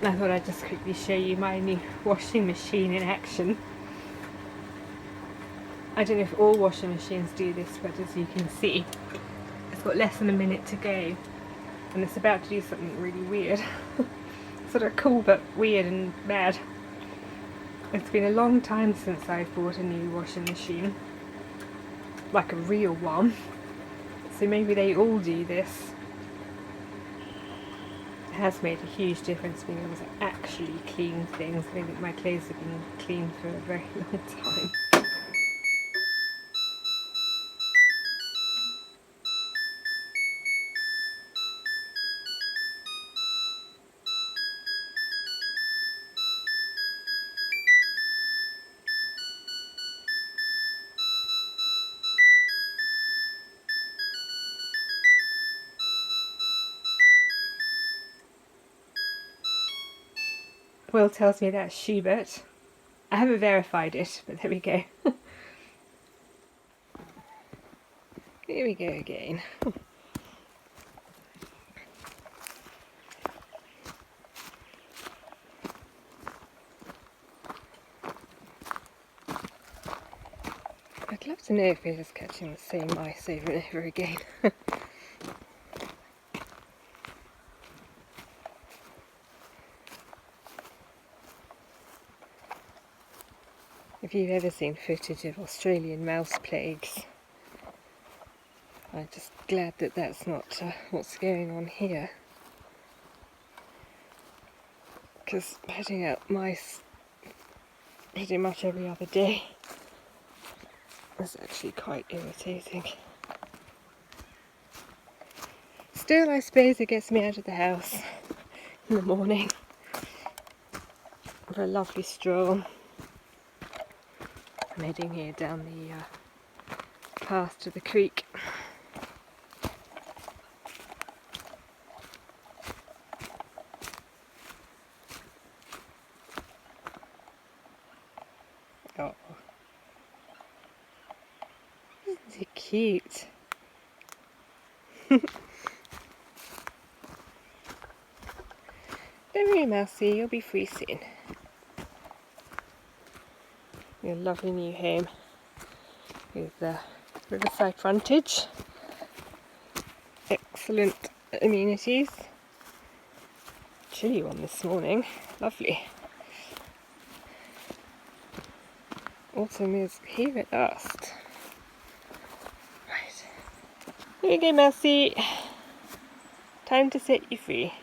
I thought I'd just quickly show you my new washing machine in action. I don't know if all washing machines do this, but as you can see, it's got less than a minute to go and it's about to do something really weird. Sort of cool but weird and mad. It's been a long time since I've bought a new washing machine, like a real one, so maybe they all do this. It has made a huge difference being able to actually clean things. I think my clothes have been clean for a very long time. Will tells me that's Schubert. I haven't verified it, but there we go. Here we go again. I'd love to know if we're just catching the same mice over and over again. If you've ever seen footage of Australian mouse plagues, I'm just glad that that's not what's going on here. Because putting out mice pretty much every other day is actually quite irritating. Still, I suppose it gets me out of the house in the morning for a lovely stroll. I'm heading here down the path to the creek. Oh, isn't it cute? Don't worry, Mousy, you'll be free soon. Your lovely new home with the riverside frontage. Excellent amenities. Chilly one this morning. Lovely. Autumn is here at last. Right. Here you go, Mousy. Time to set you free.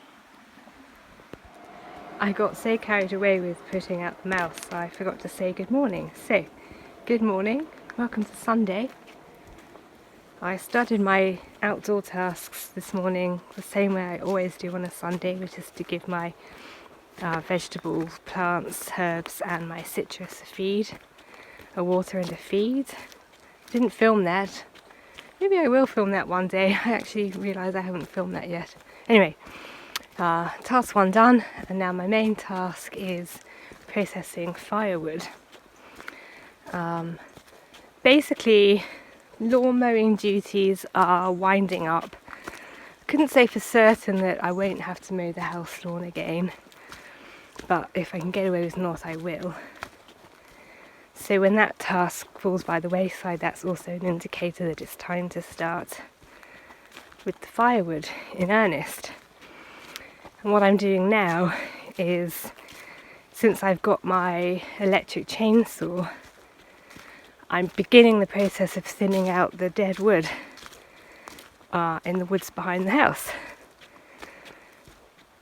I got so carried away with putting out the mouse, I forgot to say good morning. So, good morning, welcome to Sunday. I started my outdoor tasks this morning the same way I always do on a Sunday, which is to give my vegetables, plants, herbs and my citrus a feed, a water and a feed. Didn't film that. Maybe I will film that one day. I actually realise I haven't filmed that yet. Anyway. Task one done, and now my main task is processing firewood. Basically, lawn mowing duties are winding up. Couldn't say for certain that I won't have to mow the house lawn again, but if I can get away with not, I will. So when that task falls by the wayside, that's also an indicator that it's time to start with the firewood in earnest. And what I'm doing now is, since I've got my electric chainsaw, I'm beginning the process of thinning out the dead wood in the woods behind the house.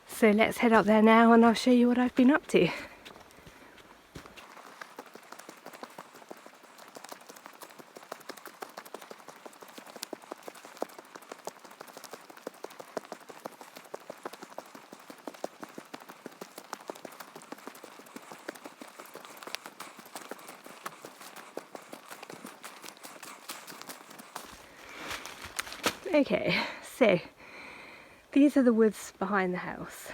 So let's head up there now and I'll show you what I've been up to. Okay, so these are the woods behind the house,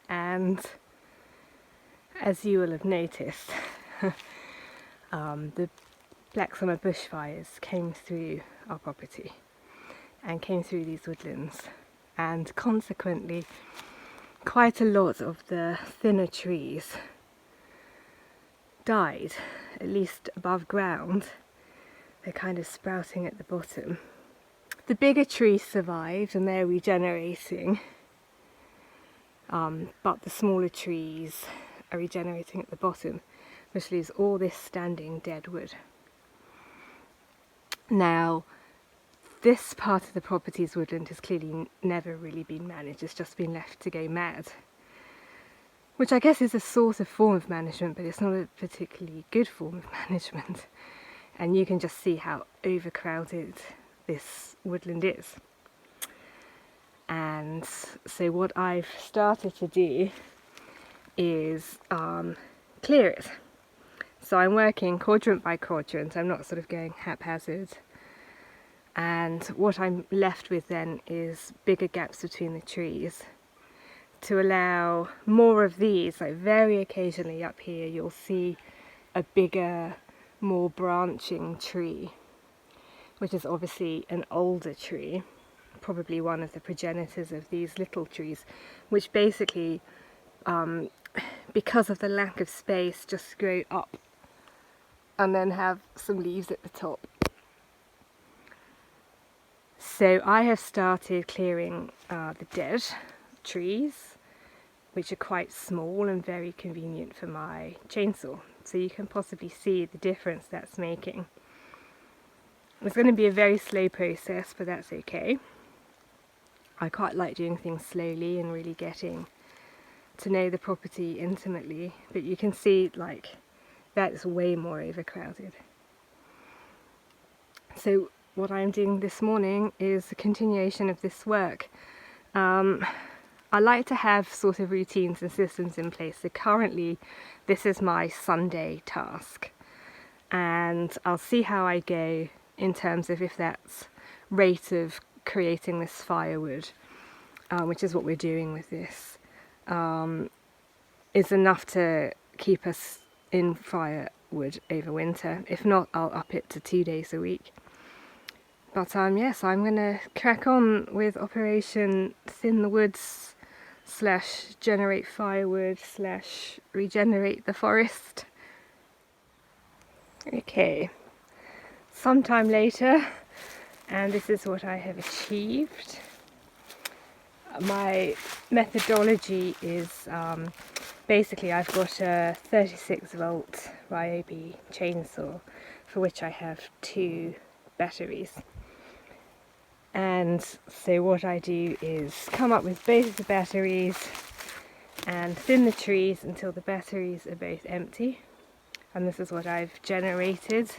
and as you will have noticed, the black summer bushfires came through our property and came through these woodlands and consequently quite a lot of the thinner trees died, at least above ground. They're kind of sprouting at the bottom. The bigger trees survived and they're regenerating, but the smaller trees are regenerating at the bottom, which leaves all this standing dead wood. Now, this part of the property's woodland has clearly never really been managed, it's just been left to go mad. Which I guess is a sort of form of management, but it's not a particularly good form of management. And you can just see how overcrowded this woodland is. And so what I've started to do is clear it. So I'm working quadrant by quadrant, I'm not sort of going haphazard. And what I'm left with then is bigger gaps between the trees to allow more of these. Like very occasionally up here you'll see a bigger, more branching tree, which is obviously an older tree, probably one of the progenitors of these little trees, which basically, because of the lack of space, just grow up and then have some leaves at the top. So I have started clearing the dead trees, which are quite small and very convenient for my chainsaw. So you can possibly see the difference that's making. It's going to be a very slow process, but that's okay. I quite like doing things slowly and really getting to know the property intimately, but you can see like that's way more overcrowded. So what I'm doing this morning is a continuation of this work. I like to have sort of routines and systems in place. So currently this is my Sunday task, and I'll see how I go in terms of if that's rate of creating this firewood, which is what we're doing with this, is enough to keep us in firewood over winter. If not, I'll up it to 2 days a week. But yes, I'm going to crack on with Operation Thin the Woods / generate firewood / regenerate the forest. Okay, sometime later, and this is what I have achieved. My methodology is basically I've got a 36 volt Ryobi chainsaw for which I have 2 batteries. And so what I do is come up with both of the batteries and thin the trees until the batteries are both empty. And this is what I've generated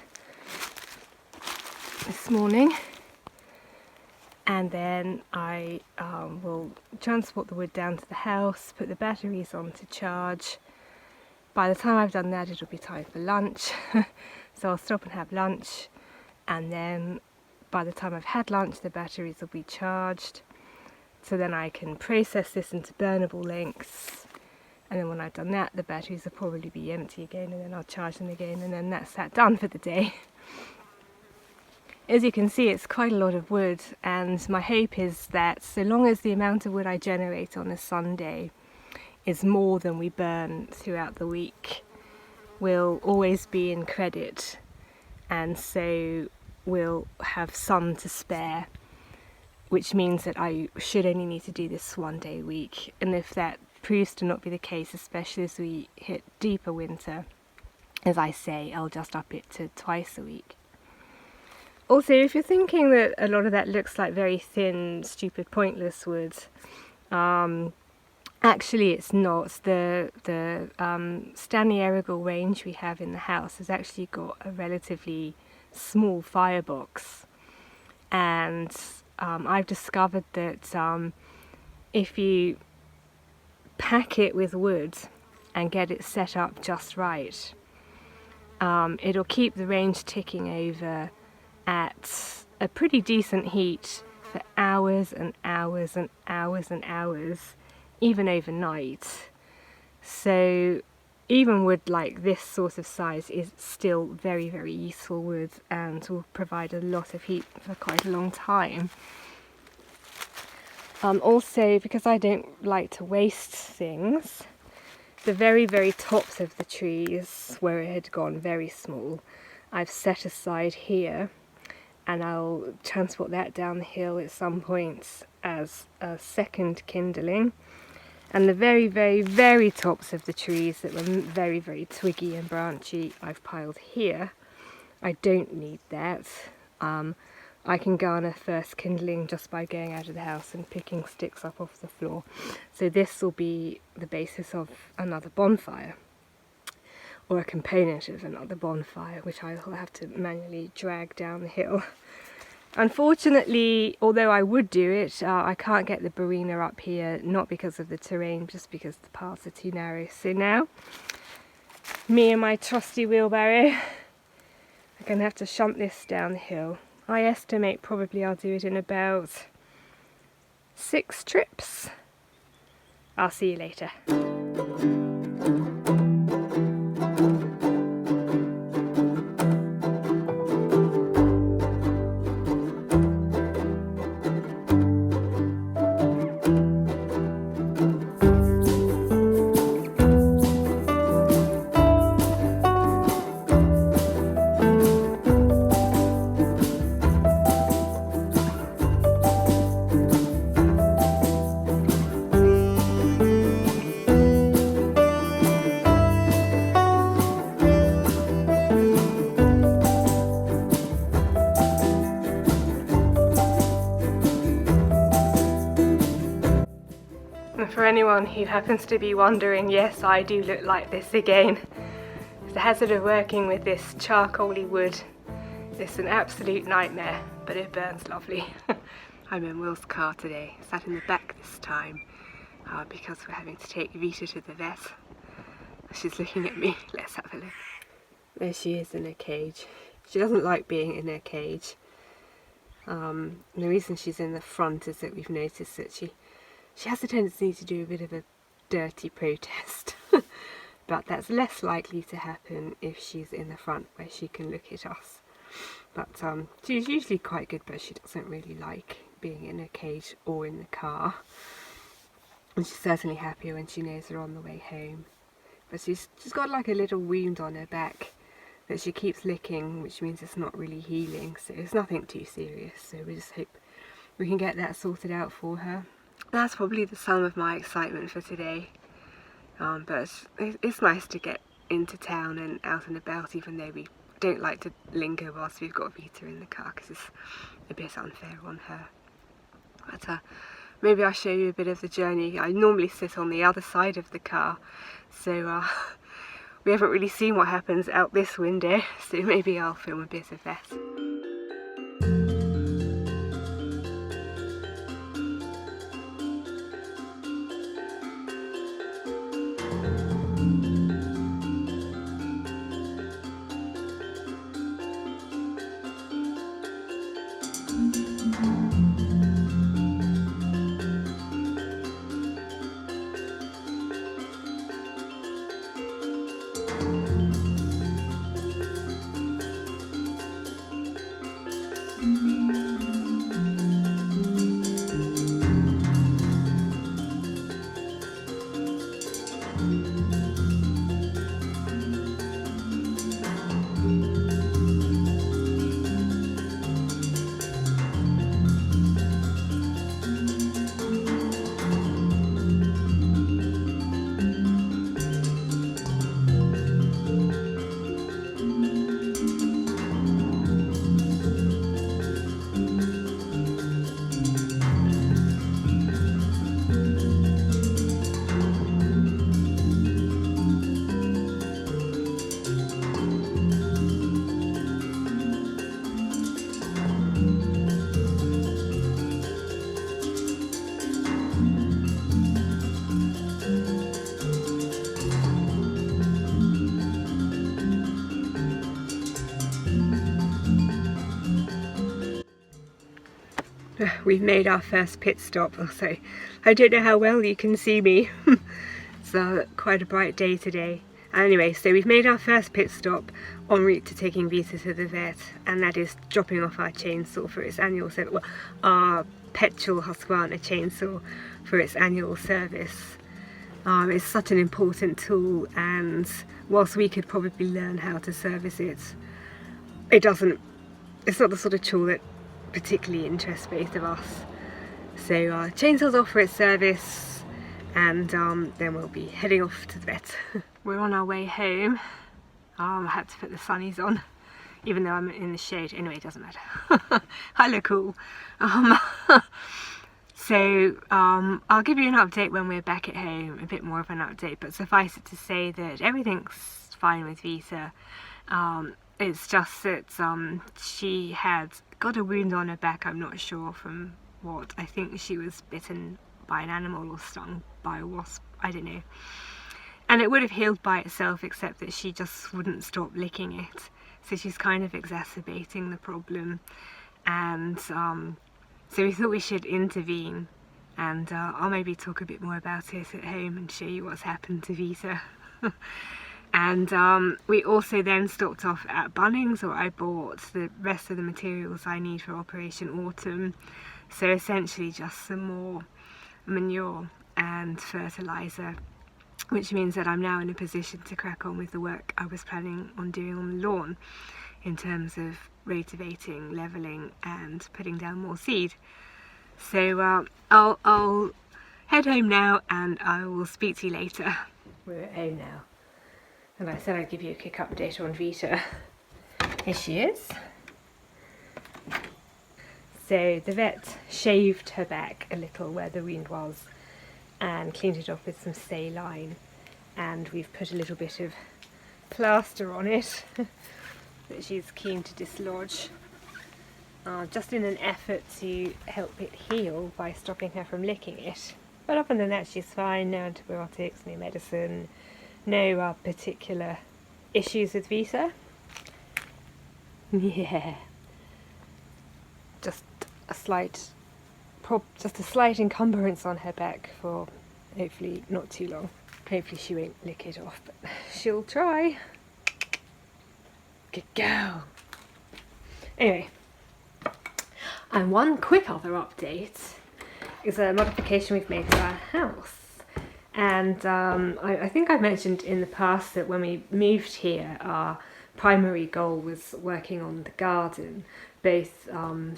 this morning. And then I will transport the wood down to the house, put the batteries on to charge. By the time I've done that, it'll be time for lunch. So I'll stop and have lunch, and then by the time I've had lunch, the batteries will be charged. So then I can process this into burnable lengths, and then when I've done that, the batteries will probably be empty again, and then I'll charge them again, and then that's that done for the day. As you can see, it's quite a lot of wood, and my hope is that so long as the amount of wood I generate on a Sunday is more than we burn throughout the week, we'll always be in credit, and so we'll have some to spare, which means that I should only need to do this 1 day a week. And if that proves to not be the case, especially as we hit deeper winter, as I say, I'll just up it to twice a week. Also, if you're thinking that a lot of that looks like very thin, stupid, pointless wood, actually it's not. The Stanley Errigal range we have in the house has actually got a relatively small firebox, and I've discovered that if you pack it with wood and get it set up just right, it'll keep the range ticking over at a pretty decent heat for hours and hours and hours and hours, even overnight. So even wood like this sort of size is still very, very useful wood and will provide a lot of heat for quite a long time. Also, because I don't like to waste things, the very, very tops of the trees where it had gone very small, I've set aside here, and I'll transport that down the hill at some point as a second kindling. And the very, very, very tops of the trees that were very, very twiggy and branchy, I've piled here. I don't need that. I can garner first kindling just by going out of the house and picking sticks up off the floor. So this will be the basis of another bonfire, or a component of another bonfire, which I will have to manually drag down the hill. Unfortunately, although I would do it, I can't get the barina up here, not because of the terrain, just because the paths are too narrow. So now, me and my trusty wheelbarrow are going to have to shunt this down the hill. I estimate probably I'll do it in about 6 trips. I'll see you later. And for anyone who happens to be wondering, yes, I do look like this again. It's the hazard of working with this charcoaly wood. It's an absolute nightmare, but it burns lovely. I'm in Will's car today, sat in the back this time, because we're having to take Vita to the vet. She's looking at me. Let's have a look. There she is in her cage. She doesn't like being in her cage. The reason she's in the front is that we've noticed that she has a tendency to do a bit of a dirty protest, but that's less likely to happen if she's in the front where she can look at us. But she's usually quite good, but she doesn't really like being in a cage or in the car. And she's certainly happier when she knows we're on the way home. But she's got like a little wound on her back that she keeps licking, which means it's not really healing, so it's nothing too serious. So we just hope we can get that sorted out for her. That's probably the sum of my excitement for today, but it's nice to get into town and out and about, even though we don't like to linger whilst we've got Vita in the car, because it's a bit unfair on her. But maybe I'll show you a bit of the journey. I normally sit on the other side of the car, so we haven't really seen what happens out this window, so maybe I'll film a bit of that. We've made our first pit stop, so I don't know how well you can see me. It's quite a bright day today. Anyway, so we've made our first pit stop en route to taking Vita to the vet, and that is dropping off our chainsaw for its annual our petrol Husqvarna chainsaw for its annual service. It's such an important tool, and whilst we could probably learn how to service it, it's not the sort of tool that particularly interests both of us. So chainsaw's off for its service, and then we'll be heading off to the vet. We're on our way home. I had to put the sunnies on, even though I'm in the shade. Anyway, it doesn't matter. I look cool. So I'll give you an update when we're back at home, a bit more of an update, but suffice it to say that everything's fine with Vita. It's just that she had got a wound on her back, I'm not sure from what. I think she was bitten by an animal or stung by a wasp, I don't know. And it would have healed by itself, except that she just wouldn't stop licking it. So she's kind of exacerbating the problem. And so we thought we should intervene, and I'll maybe talk a bit more about it at home and show you what's happened to Vita. And we also then stopped off at Bunnings, where I bought the rest of the materials I need for Operation Autumn. So essentially just some more manure and fertiliser, which means that I'm now in a position to crack on with the work I was planning on doing on the lawn in terms of rotavating, levelling and putting down more seed. So I'll head home now, and I will speak to you later. We're at home now, and I said I'd give you a quick update on Vita. Here she is. So the vet shaved her back a little where the wound was and cleaned it off with some saline, and we've put a little bit of plaster on it that she's keen to dislodge, just in an effort to help it heal by stopping her from licking it. But other than that, she's fine. No antibiotics, no medicine, no particular issues with Vita. Yeah, just a slight encumbrance on her back for hopefully not too long. Hopefully she won't lick it off, but she'll try. Good girl. Anyway, and one quick other update is a modification we've made to our house. And I think I've mentioned in the past that when we moved here, our primary goal was working on the garden, both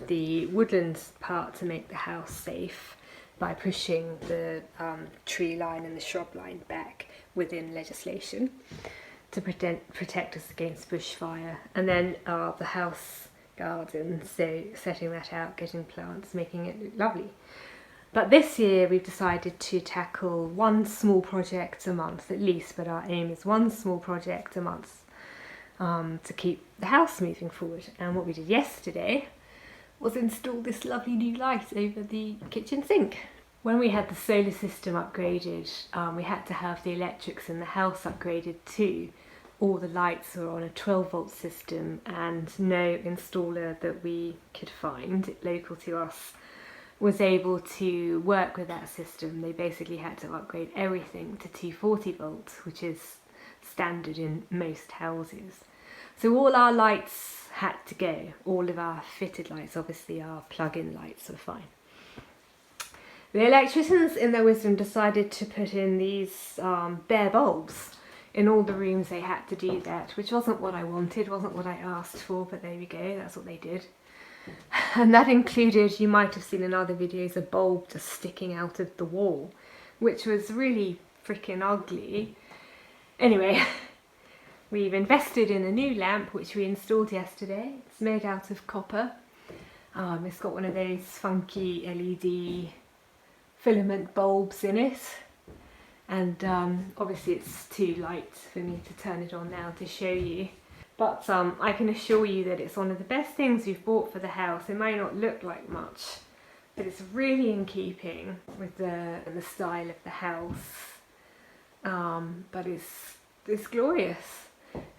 the woodland part to make the house safe by pushing the tree line and the shrub line back within legislation to protect us against bushfire, and then the house garden, so setting that out, getting plants, making it look lovely. But this year we've decided to tackle one small project a month at least, but our aim is one small project a month to keep the house moving forward. And what we did yesterday was install this lovely new light over the kitchen sink. When we had the solar system upgraded, we had to have the electrics in the house upgraded too. All the lights were on a 12-volt system, and no installer that we could find local to us was able to work with that system. They basically had to upgrade everything to 240 volts, which is standard in most houses. So all our lights had to go. All of our fitted lights, obviously our plug-in lights, were fine. The electricians in their wisdom decided to put in these bare bulbs. In all the rooms they had to do that, which wasn't what I wanted, wasn't what I asked for, but there we go, that's what they did. And that included, you might have seen in other videos, a bulb just sticking out of the wall, which was really freaking ugly. Anyway, we've invested in a new lamp, which we installed yesterday. It's made out of copper. It's got one of those funky LED filament bulbs in it. And obviously it's too light for me to turn it on now to show you. But I can assure you that it's one of the best things we've bought for the house. It may not look like much, but it's really in keeping with the style of the house. But it's glorious.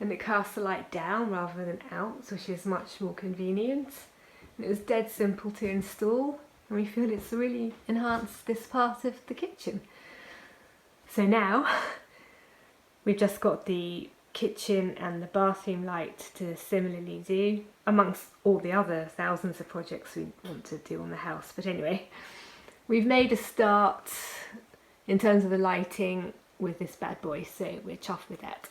And it casts the light down rather than out, which is much more convenient. And it was dead simple to install, and we feel it's really enhanced this part of the kitchen. So now we've just got the kitchen and the bathroom light to similarly do, amongst all the other thousands of projects we want to do on the house. But anyway, we've made a start in terms of the lighting with this bad boy, so we're chuffed with that.